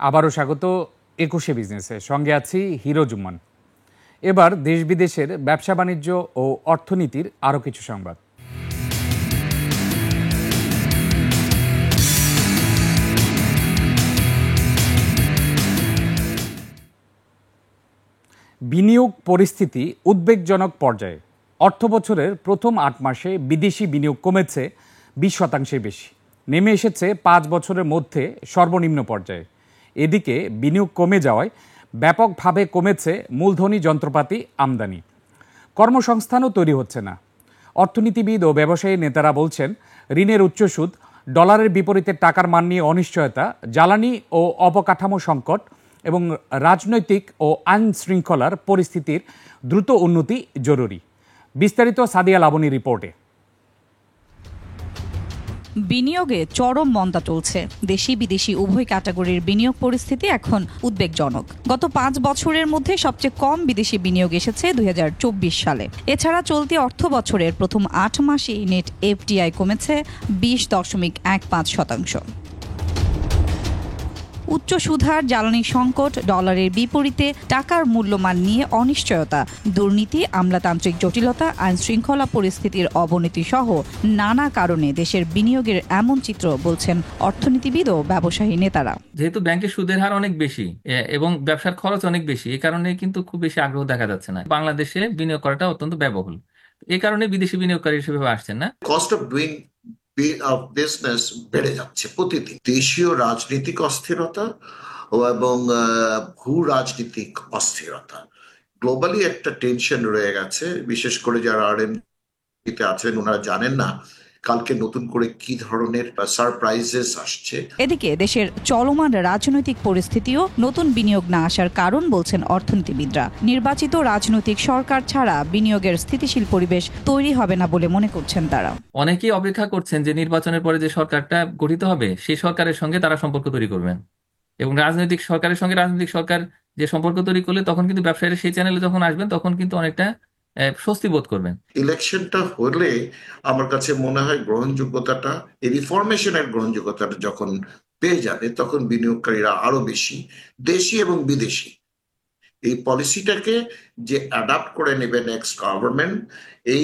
আবারও স্বাগত ২১শে বিজনেসে, সঙ্গে আছি হিরো জুম্মান। এবার দেশ বিদেশের ব্যবসা বাণিজ্য ও অর্থনীতির আরও কিছু সংবাদ। বিনিয়োগ পরিস্থিতি উদ্বেগজনক পর্যায়ে। অর্থবছরের প্রথম ৮ মাসে বিদেশি বিনিয়োগ কমেছে ২০% বেশি, নেমে এসেছে ৫ বছরের মধ্যে সর্বনিম্ন পর্যায়ে। এদিকে বিনিয়োগ কমে যাওয়ায় ব্যাপকভাবে কমেছে মূলধনী যন্ত্রপাতি আমদানি, কর্মসংস্থানও তৈরি হচ্ছে না। অর্থনীতিবিদ ও ব্যবসায়ী নেতারা বলছেন, ঋণের উচ্চ সুদ, ডলারের বিপরীতে টাকার মান নিয়ে অনিশ্চয়তা, জ্বালানি ও অবকাঠামো সংকট এবং রাজনৈতিক ও আইন শৃঙ্খলার পরিস্থিতির দ্রুত উন্নতি জরুরি। বিস্তারিত সাদিয়া লাবনী রিপোর্টে। বিনিয়োগে চরম মন্দা চলছে। দেশি বিদেশি উভয় ক্যাটাগরির বিনিয়োগ পরিস্থিতি এখন উদ্বেগজনক। গত ৫ বছরের মধ্যে সবচেয়ে কম বিদেশি বিনিয়োগ এসেছে ২০২৪ সালে। এছাড়া চলতি অর্থ বছরের প্রথম ৮ মাসেই নেট এফডিআই কমেছে ২০.১৫%। উচ্চ সুদহার, জ্বালানি সংকট, ডলারের বিপরীতে টাকার মূল্যমান নিয়ে অনিশ্চয়তা, দুর্নীতি, আমলাতান্ত্রিক জটিলতা, আইন শৃঙ্খলা পরিস্থিতির অবনতি সহ নানা কারণে দেশের বিনিয়োগের এমন চিত্র বলছেন অর্থনীতিবিদ ও ব্যবসায়ী নেতারা। যেহেতু ব্যাংকের সুদের হার অনেক বেশি এবং ব্যবসার খরচ অনেক বেশি, এই কারণে কিন্তু খুব বেশি আগ্রহ দেখা যাচ্ছে না। বাংলাদেশে বিনিয়োগ করাটা অত্যন্ত ব্যয়বহুল, এই কারণে বিদেশি বিনিয়োগকারী হিসেবে আসছেন না। কস্ট অফ ডুইং বিজনেস বেড়ে যাচ্ছে প্রতিদিন। দেশীয় রাজনৈতিক অস্থিরতা এবং ভূ রাজনৈতিক অস্থিরতা, গ্লোবালি একটা টেনশন রয়ে গেছে। বিশেষ করে যারা আরএমপিতে আছেন ওনারা জানেন না কালকে নতুন করে কি ধরনের সারপ্রাইজেস আসছে। এদিকে দেশের চলমান রাজনৈতিক পরিস্থিতিও নতুন বিনিয়োগ না আসার কারণ বলছেন অর্থনীতিবিদরা। নির্বাচিত রাজনৈতিক সরকার ছাড়া বিনিয়োগের স্থিতিশীল পরিবেশ তৈরি হবে না বলে মনে করছেন তারা। অনেকেই অপেক্ষা করছেন যে নির্বাচনের পরে যে সরকারটা গঠিত হবে সেই সরকারের সঙ্গে তারা সম্পর্ক তৈরি করবেন, এবং রাজনৈতিক সরকারের সঙ্গে রাজনৈতিক সরকার যে সম্পর্ক তৈরি করলে তখন কিন্তু ব্যবসায়ীরা সেই চ্যানেলে যখন আসবেন তখন কিন্তু অনেকটা স্বস্তি বোধ করবেন। ইলেকশনটা হলে আমার কাছে মনে হয় গ্রহণযোগ্যতাটা, এই রিফরমেশনের গ্রহণযোগ্যতাটা যখন পেয়ে যাবে তখন বিনিয়োগকারীরা আরো বেশি, দেশি এবং বিদেশি, এই পলিসিটাকে যে অ্যাডাপ্ট করে নেবে নেক্সট গভর্নমেন্ট, এই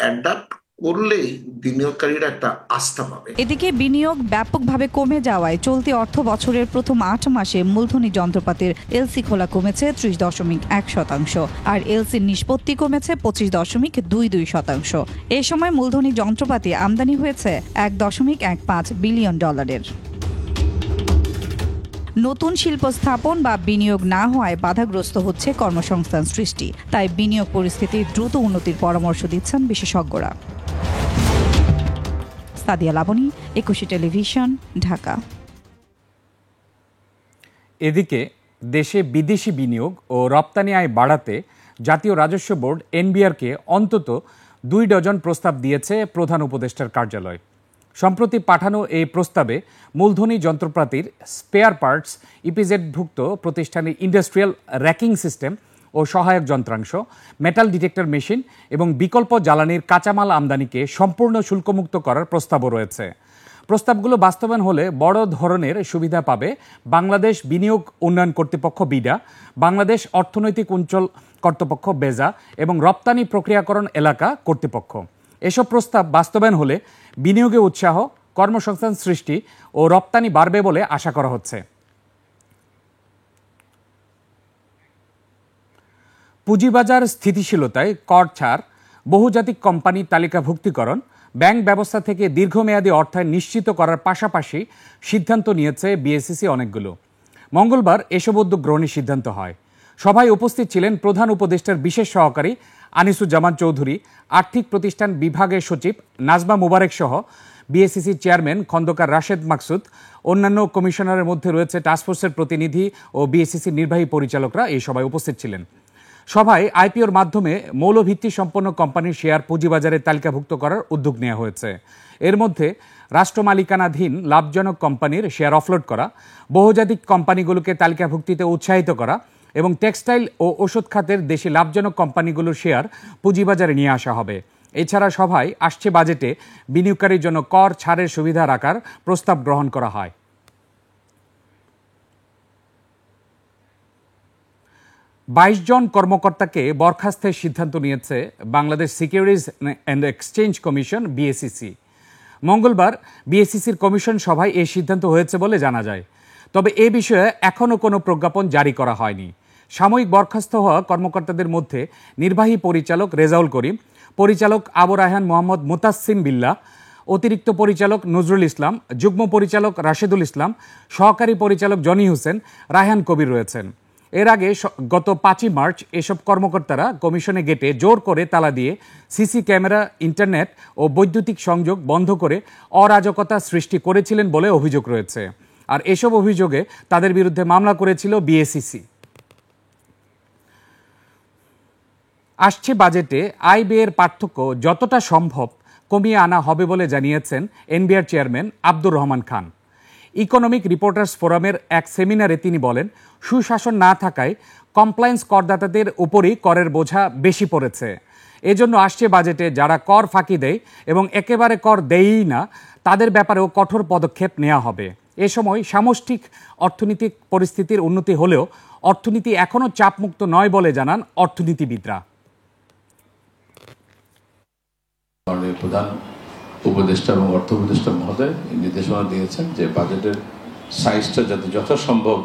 অ্যাডাপ্ট করলেই বিনিয়োগকারীরা একটা আস্থা পাবে। এদিকে বিনিয়োগ ব্যাপকভাবে কমে যাওয়ায় চলতি অর্থ বছরের প্রথম ৮ মাসে মূলধনী যন্ত্রপাতির এলসি খোলা কমেছে ৩০.১%, আর এলসির নিষ্পত্তি কমেছে ২৫.২২%। এ সময় মূলধনী যন্ত্রপাতি আমদানি হয়েছে $১.১৫ বিলিয়ন। নতুন শিল্প স্থাপন বা বিনিয়োগ না হওয়ায় বাধাগ্রস্ত হচ্ছে কর্মসংস্থান সৃষ্টি। তাই বিনিয়োগ পরিস্থিতির দ্রুত উন্নতির পরামর্শ দিচ্ছেন বিশেষজ্ঞরা। সাদিয়া লাবনী, ২১ টেলিভিশন, ঢাকা। এদিকে দেশে বিদেশি বিনিয়োগ ও রপ্তানি আয় বাড়াতে জাতীয় রাজস্ব বোর্ড এনবিআরকে অন্তত ২ ডজন প্রস্তাব দিয়েছে প্রধান উপদেষ্টার কার্যালয়। সম্প্রতি পাঠানো এই প্রস্তাবে মূলধনী যন্ত্রপাতির স্পেয়ার পার্টস, ইপিজেডভুক্ত প্রতিষ্ঠানের ইন্ডাস্ট্রিয়াল র্যাকিং সিস্টেম ও সহায়ক যন্ত্রাংশ, মেটাল ডিটেক্টর মেশিন এবং বিকল্প জ্বালানির কাঁচামাল আমদানিকে সম্পূর্ণ শুল্কমুক্ত করার প্রস্তাবও রয়েছে। প্রস্তাবগুলো বাস্তবায়ন হলে বড় ধরনের সুবিধা পাবে বাংলাদেশ বিনিয়োগ উন্নয়ন কর্তৃপক্ষ বিডা, বাংলাদেশ অর্থনৈতিক অঞ্চল কর্তৃপক্ষ বেজা এবং রপ্তানি প্রক্রিয়াকরণ এলাকা কর্তৃপক্ষ। এসব প্রস্তাব বাস্তবায়ন হলে বিনিয়োগে উৎসাহ, কর্মসংস্থান সৃষ্টি ও রপ্তানি বাড়বে বলে আশা করা হচ্ছে। পুঁজিবাজার স্থিতিশীলতায় কর ছাড়, বহুজাতিক কোম্পানি তালিকাভুক্তিকরণ, ব্যাংক ব্যবস্থা থেকে দীর্ঘমেয়াদী অর্থায়ন নিশ্চিত করার পাশাপাশি সিদ্ধান্ত নিয়েছে বিএসইসি অনেকগুলো। মঙ্গলবার এসব উদ্যোগ গ্রহণের সিদ্ধান্ত হয়। সভায় উপস্থিত ছিলেন প্রধান উপদেষ্টার বিশেষ সহকারী আনিসুজ্জামান চৌধুরী, আর্থিক প্রতিষ্ঠান বিভাগের সচিব নাজমা মুবারক সহ বিএসইসির চেয়ারম্যান খন্দকার রাশেদ মাকসুদ। অন্যান্য কমিশনারের মধ্যে রয়েছে টাস্কফোর্সের প্রতিনিধি ও বিএসইসির নির্বাহী পরিচালকরা এই সভায় উপস্থিত ছিলেন। সভায় আইপিওর মাধ্যমে মৌলভিত্তি সম্পন্ন কোম্পানির শেয়ার পুঁজিবাজারে তালিকাভুক্ত করার উদ্যোগ নেওয়া হয়েছে। এর মধ্যে রাষ্ট্র মালিকানাধীন লাভজনক কোম্পানির শেয়ার অফলোড করা, বহুজাতিক কোম্পানিগুলোকে তালিকাভুক্তিতে উৎসাহিত করা এবং টেক্সটাইল ও ওষুধ খাতের দেশি লাভজনক কোম্পানিগুলোর শেয়ার পুঁজিবাজারে নিয়ে আসা হবে। এছাড়া সভায় আসছে বাজেটে বিনিয়োগকারীর জন্য কর ছাড়ের সুবিধা রাখার প্রস্তাব গ্রহণ করা হয়। 22 জন কর্মকর্তাকে বরখাস্তের সিদ্ধান্ত নিয়েছে Bangladesh securities and exchange commission BSEC. মঙ্গলবার বিএসইসির কমিশন সভায় এই সিদ্ধান্ত হয়েছে বলে জানা যায়। তবে এ বিষয়ে এখনও কোনো প্রজ্ঞাপন জারি করা হয়নি। সাময়িক বরখাস্ত হওয়া কর্মকর্তাদের মধ্যে নির্বাহী পরিচালক রেজাউল করিম, পরিচালক আবু রায়হান মোহাম্মদ মুতাসসিম বিল্লাহ, অতিরিক্ত পরিচালক নজরুল ইসলাম, যুগ্ম পরিচালক রাশেদুল ইসলাম, সহকারী পরিচালক জনি হোসেন, রায়হান কবির রয়েছেন। এর আগে গত 5ই মার্চ এসব কর্মকর্তারা কমিশনে গেটে জোর করে তালা দিয়ে সিসি ক্যামেরা, ইন্টারনেট ও বৈদ্যুতিক সংযোগ বন্ধ করে অরাজকতা সৃষ্টি করেছিলেন বলে অভিযোগ রয়েছে। আর এসব অভিযোগে তাদের বিরুদ্ধে মামলা করেছিল বিএসইসি। আসছে বাজেটে আয় ব্যয়ের পার্থক্য যতটা সম্ভব কমিয়ে আনা হবে বলে জানিয়েছেন NBR chairman Abdur Rahman Khan. Economic reporters ফোরামের এক সেমিনারে তিনি বলেন, সুশাসন না থাকায় কমপ্লায়েন্স করদাতাদের উপরই করের বোঝা বেশি পড়েছে। এজন্য আসছে বাজেটে যারা কর ফাঁকি দেয় এবং একেবারে কর দেয়ই না, তাদের ব্যাপারেও কঠোর পদক্ষেপ নেওয়া হবে। এ সময় সামষ্টিক অর্থনৈতিক পরিস্থিতির উন্নতি হলেও অর্থনীতি এখনও চাপমুক্ত নয় বলে জানান অর্থনীতিবিদরা। প্রধান উপদেষ্টা এবং অর্থ উপদেষ্টা মহোদয় নির্দেশনা দিয়েছেন যে বাজেটের সাইজটা যাতে যথাসম্ভব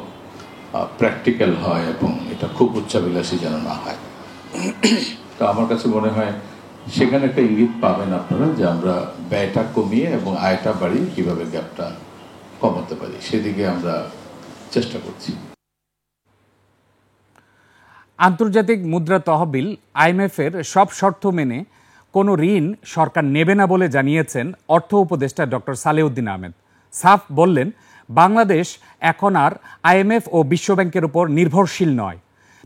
প্র্যাকটিক্যাল হয় এবং এটা খুব উচ্চাবিলাসী যেন না হয়। তো আমার কাছে মনে হয় সেখানে একটা ইঙ্গিত পাবেন আপনারা যে আমরা ব্যয়টা কমিয়ে এবং আয়টা বাড়িয়ে কিভাবে গ্যাপটা কমাতে পারি, সেদিকে আমরা চেষ্টা করছি। আন্তর্জাতিক মুদ্রা তহবিল আইএমএফের সব শর্ত মেনে কোনো ঋণ সরকার নেবে না বলে জানিয়েছেন অর্থ উপদেষ্টা ডক্টর সালেউদ্দিন আহমেদ। সাফ বললেন, বাংলাদেশ এখন আর আইএমএফ ও বিশ্বব্যাংকের উপর নির্ভরশীল নয়।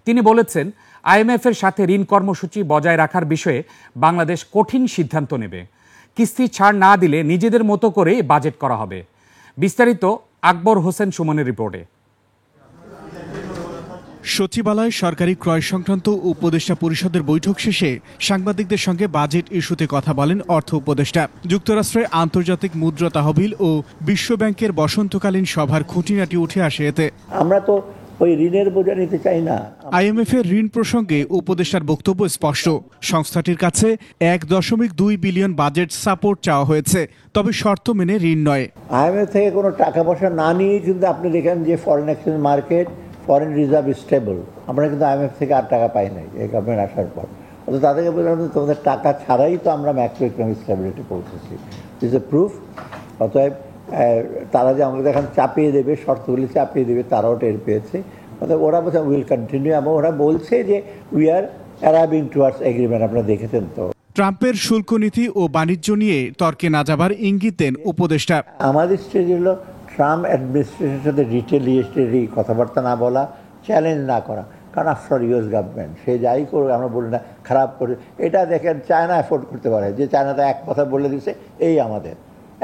তিনি বলেছেন, আইএমএফের সাথে ঋণ কর্মসূচি বজায় রাখার বিষয়ে বাংলাদেশ কঠিন সিদ্ধান্ত নেবে। কিস্তি ছাড় না দিলে নিজেদের মতো করে বাজেট করা হবে। বিস্তারিত আকবর হোসেন সুমনের রিপোর্টে। সচিবালয় সরকারি ক্রয় সংক্রান্ত উপদেষ্টা পরিষদের বৈঠক শেষে সাংবাদিকদের সঙ্গে বাজেট ইস্যুতে কথা বলেন অর্থ উপদেষ্টা। যুক্তরাষ্ট্রের আন্তর্জাতিক মুদ্রা তহবিল ও বিশ্বব্যাংকের বসন্তকালীন সভার খুঁটিনাটি উঠে আসে এতে। আমরা তো ওই ঋণের বোঝা নিতে চাই না। আইএমএফ এর ঋণ প্রসঙ্গে উপদেষ্টার বক্তব্য স্পষ্ট, সংস্থাটির কাছে 1.2 বিলিয়ন বাজেট সাপোর্ট চাওয়া হয়েছে, তবে শর্ত মেনে ঋণ নয়। আইএমএফ থেকে কোনো টাকা পয়সা না নিয়ে কিন্তু আপনি দেখেন যে foreign exchange market, foreign reserve stable. আমরা কিন্তু আইএমএফ থেকে আর টাকা পাই নাই এই গভর্নমেন্ট আসার পর। অর্থাৎ তাদেরকে বললাম তোমাদের টাকা ছাড়াই তো আমরা ম্যাক্রো ইকোনমিক স্টেবিলিটি পৌঁছেছি। This A proof. অতএব তারা যে আমাদের এখন চাপিয়ে দেবে, শর্তগুলি চাপিয়ে দেবে, তারাও টের পেয়েছে। অর্থাৎ ওরা বলছে উইল কন্টিনিউ, এবং ওরা বলছে যে we are arriving towards agreement. আপনারা দেখেছেন তো। ট্রাম্পের শুল্ক নীতি ও বাণিজ্য নিয়ে তর্কে না যাবার ইঙ্গিত দেন উপদেষ্টা। আমাদের স্টেজ হলো ট্রাম্প অ্যাডমিনিস্ট্রেশনের সাথে রিটেলিয়েটরি কথাবার্তা না বলা, চ্যালেঞ্জ না করা। কারণ আফটার ইউএস গভর্নমেন্ট সে যাই করবে, আমরা বলি না খারাপ করে। এটা দেখেন চায়না অ্যাফোর্ড করতে পারে, যে চায়নাতে এক কথা বলে দিচ্ছে এই আমাদের।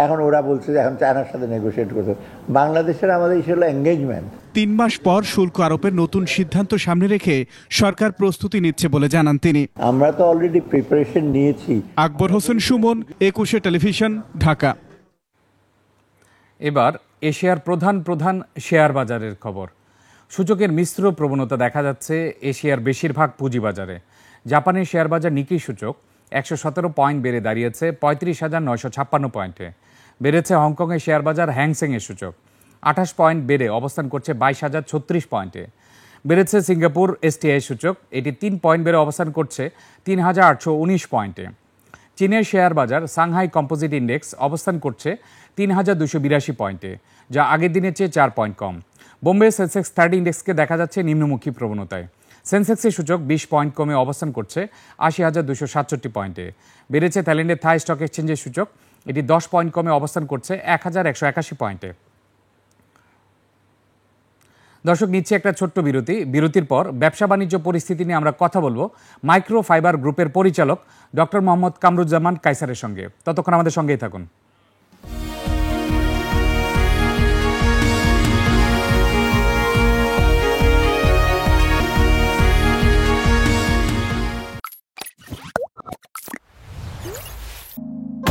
এখন ওরা বলছে যে এখন চায়নার সাথে নেগোশিয়েট করতে। বাংলাদেশের আমাদের ইস্যু হলো এঙ্গেজমেন্ট। 3 মাস পর শুল্ক আরোপের নতুন সিদ্ধান্ত সামনে রেখে সরকার প্রস্তুতি নিচ্ছে বলে জানান তিনি। আমরা তো অলরেডি প্রিপারেশন নিয়েছি। আকবর হোসেন সুমন, 21 টেলিভিশন, ঢাকা। এবার এশিয়ার প্রধান শেয়ার বাজারের খবর। সূচকের মিশ্র প্রবণতা দেখা যাচ্ছে এশিয়ার বেশিরভাগ পুঁজিবাজারে। জাপানের শেয়ার বাজার নিকি সূচক 117 পয়েন্ট বেড়ে দাঁড়িয়েছে 35,956 পয়েন্টে। বেড়েছে হংকংয়ের শেয়ার বাজার হ্যাংসেংয়ের সূচক 28 পয়েন্ট বেড়ে অবস্থান করছে 22,036 পয়েন্টে। বেড়েছে সিঙ্গাপুর এসটিআই সূচক, এটি 3 পয়েন্ট বেড়ে অবস্থান করছে 3,819 পয়েন্টে। চীনের শেয়ার বাজার সাংহাই কম্পোজিট ইন্ডেক্স অবস্থান করছে 3,282 পয়েন্টে, যা আগের দিনের চেয়ে 4 পয়েন্ট কম। বোম্বে সেন্সেক্স 30 ইন্ডেক্সকে দেখা যাচ্ছে নিম্নমুখী প্রবণতায়। সেন্সেক্সের সূচক 20 পয়েন্ট কমে অবস্থান করছে 80,267 পয়েন্টে। বেড়েছে থাইল্যান্ডের থাই স্টক এক্সচেঞ্জের সূচক, এটি 10 পয়েন্ট কমে অবস্থান করছে 1,181 পয়েন্টে। দর্শক, নিচ্ছে একটা ছোট্ট বিরতি। বিরতির পর ব্যবসা বাণিজ্য পরিস্থিতি নিয়ে আমরা কথা বলবো মাইক্রো ফাইবার গ্রুপের পরিচালক ডক্টর মোহাম্মদ কামরুজ্জামান কায়সারের সঙ্গে। ততক্ষণ আমাদের সঙ্গেই থাকুন।